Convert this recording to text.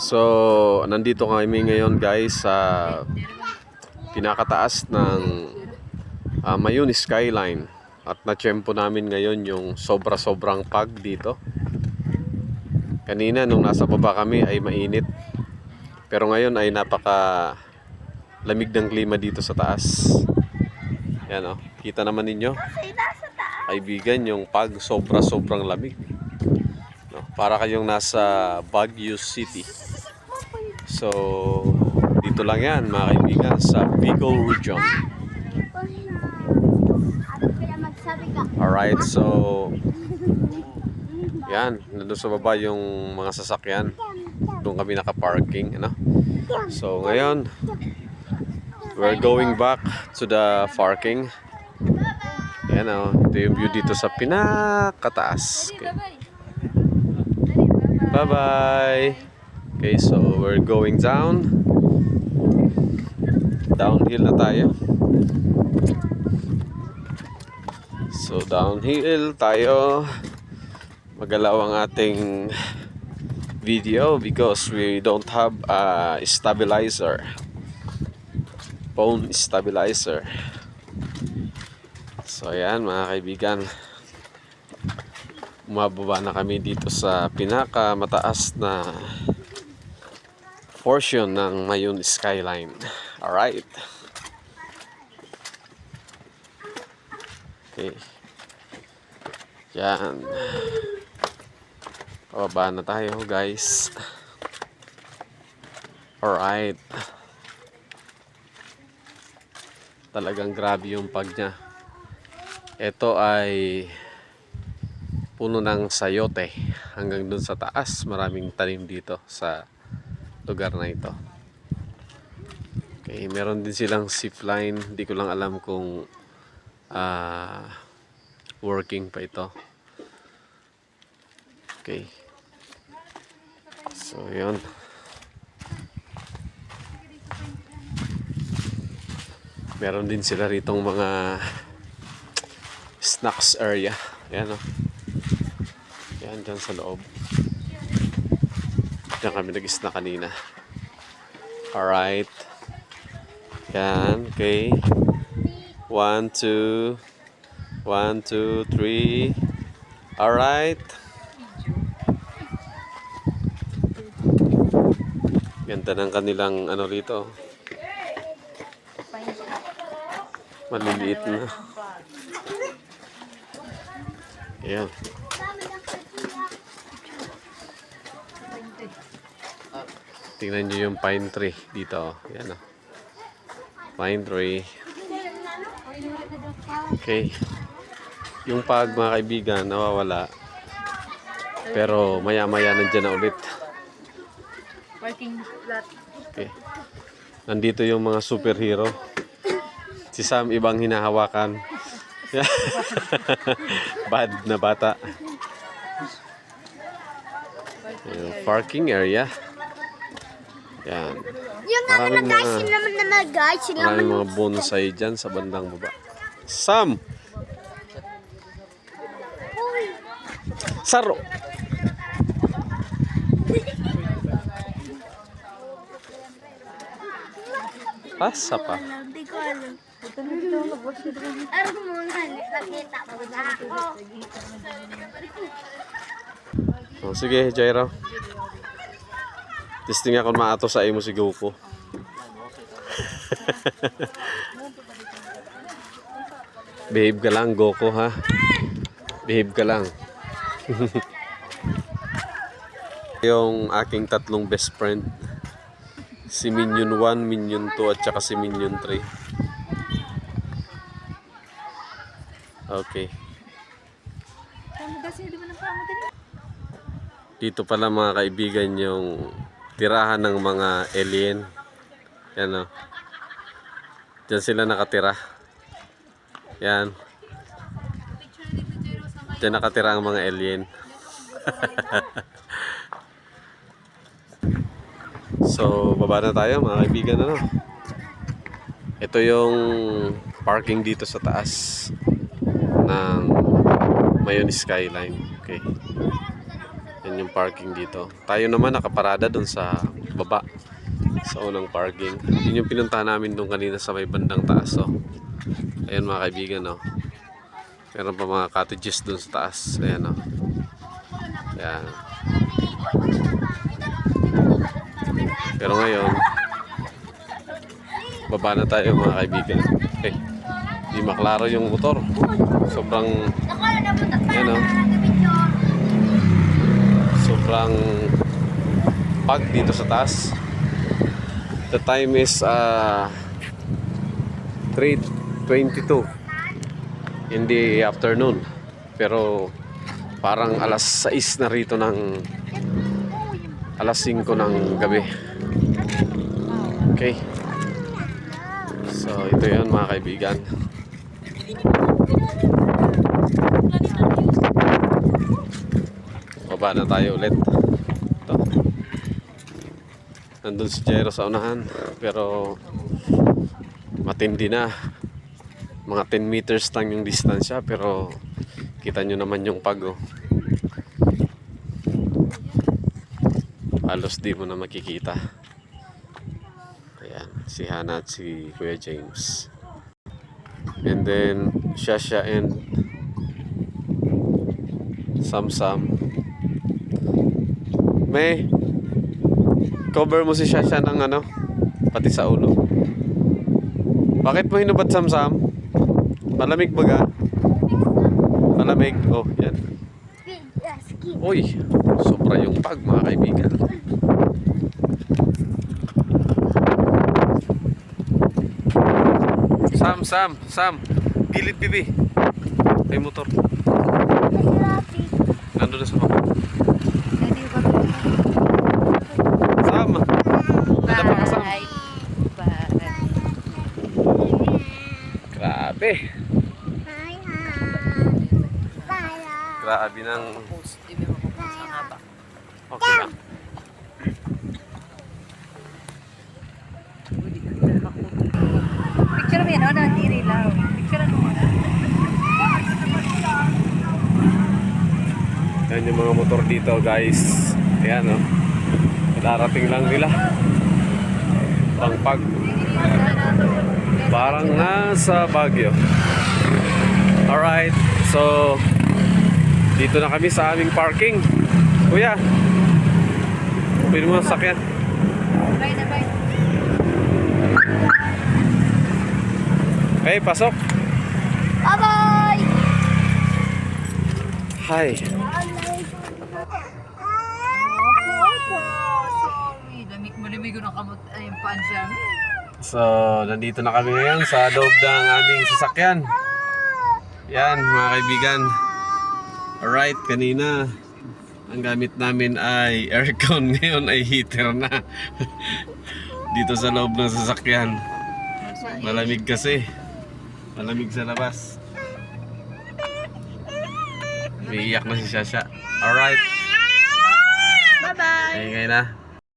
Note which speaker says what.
Speaker 1: So, nandito kami ngayon guys sa pinakataas ng Mayuni Skyline. At na-tiyempo namin ngayon yung sobra-sobrang pag dito. Kanina nung nasa baba kami ay mainit. Pero ngayon ay napaka lamig ng klima dito sa taas. Yan o, kita naman ninyo. Kaibigan, yung pag sobra-sobrang lamig. No, para kayong nasa Baguio City. So, dito lang yan mga kaibigan sa Bicol Region. Alright, so yan, nandun sa baba yung mga sasakyan. Doon kami naka-parking, ano? So, ngayon we're going back to the parking. Ayan o, ito yung view dito sa pinakataas. Okay. Bye-bye! Okay, so we're going down. Downhill na tayo. So, downhill tayo. Magalaw ang ating video because we don't have a stabilizer. Phone stabilizer. So ayan mga kaibigan, umababa na kami dito sa pinakamataas na portion ng Mayuni Skyline. Alright. Okay. Yan. Pababa na tayo guys. Alright. Talagang grabe yung pag niya. Ito ay puno ng sayote. Hanggang dun sa taas, maraming tanim dito sa lugar na ito. Okay, meron din silang zip line. Hindi ko lang alam kung working pa ito. Okay. So, yun. Meron din sila ritong mga snacks area. Ayan o. Ayan dyan sa loob. Diyan kami nag-snack kanina. Alright. Ayan. Okay. 1, 2. 1, 2, 3. Alright. Ganda ng kanilang ano rito. Maliliit na. Ayan. Tingnan nyo yung pine tree dito. Ayan o. Pine tree. Okay. Yung pag mga kaibigan nawawala. Pero maya maya nandyan na ulit.
Speaker 2: Parking lot.
Speaker 1: Okay. Nandito yung mga superhero. Si Sam ibang hinahawakan. Bad na bata. Yung parking area. Yan.
Speaker 3: Yung naman guys, sila naman guys, sila
Speaker 1: Maraming mga bonsai dyan sa bandang baba. Sam! Saro! Pasa pa.
Speaker 3: Hindi ko alam. Ano mo nga, nakita ko na ako.
Speaker 1: Oh, sige, Jairo. Testing ako maato sa imo si Goku. Behave ka lang, Goku, ha? Behave ka lang. Yung aking tatlong best friend. Si Minion 1, Minion 2, at saka si Minion 3. Okay. Dito pala mga kaibigan yung tirahan ng mga alien. Yan o. Diyan sila nakatira. Yan. Diyan nakatira ang mga alien. So, baba na tayo mga kaibigan. Ano? Ito yung parking dito sa taas ng Mayuni Skyline. Okay. Yan Yan yung parking dito. Tayo naman nakaparada dun sa baba. Sa unang parking. Yun yung pinuntahan namin dun kanina sa may bandang taas. Oh. Ayan mga kaibigan. Oh. Meron pa mga cottages dun sa taas. Ayan. Oh. Ayan. Pero ngayon, baba na tayo mga kaibigan. Okay. Di maklaro yung motor. Sobrang yan o. Sobrang pag dito sa taas. The time is 3:22 in the afternoon. Pero parang alas 6 na rito ng alas 5 ng gabi. Okay. So ito yan mga kaibigan. Baba na tayo ulit. Ito. Nandun si Jairo sa unahan. Pero matindi na. Mga 10 meters lang yung distansya. Pero kita nyo naman yung pag. Halos di mo na makikita. Ayan. Si Hannah at si Kuya James. And then Shasha and Samsam. May cover mo si Shasha ng ano, pati sa ulo. Bakit mo hinubad, Samsam? Malamig ba ga? Malamig? Oh, yan. Uy, sobra yung pag mga kaibigan. Sam, gilid bibi. May motor. Nandun na sa baba. Sam, nanda pa ka, Sam. Grabe. Grabe ng... Okay lang.
Speaker 2: Picture mo yan, ano? Hindi lang. Picture mo.
Speaker 1: Yan yung mga motor dito, guys. Ayan, no? Darating lang nila. Pangpag. Parang nasa Baguio. Alright. So, dito na kami sa aming parking. Kuya, pwede mo sakyan.
Speaker 2: Bye na, bye.
Speaker 1: Okay, pasok.
Speaker 3: Bye-bye!
Speaker 1: Hi.
Speaker 2: Malimig ko ng kamot ay yung paan siya.
Speaker 1: So, nandito na kami ngayon sa loob ng aming sasakyan. Yan, mga kaibigan. Alright, kanina ang gamit namin ay aircon, ngayon ay heater na. Dito sa loob ng sasakyan. Malamig kasi. Malamig sa labas. Umiiyak na si Shasha. Alright.
Speaker 2: Bye-bye!
Speaker 1: Ay, ngayon na.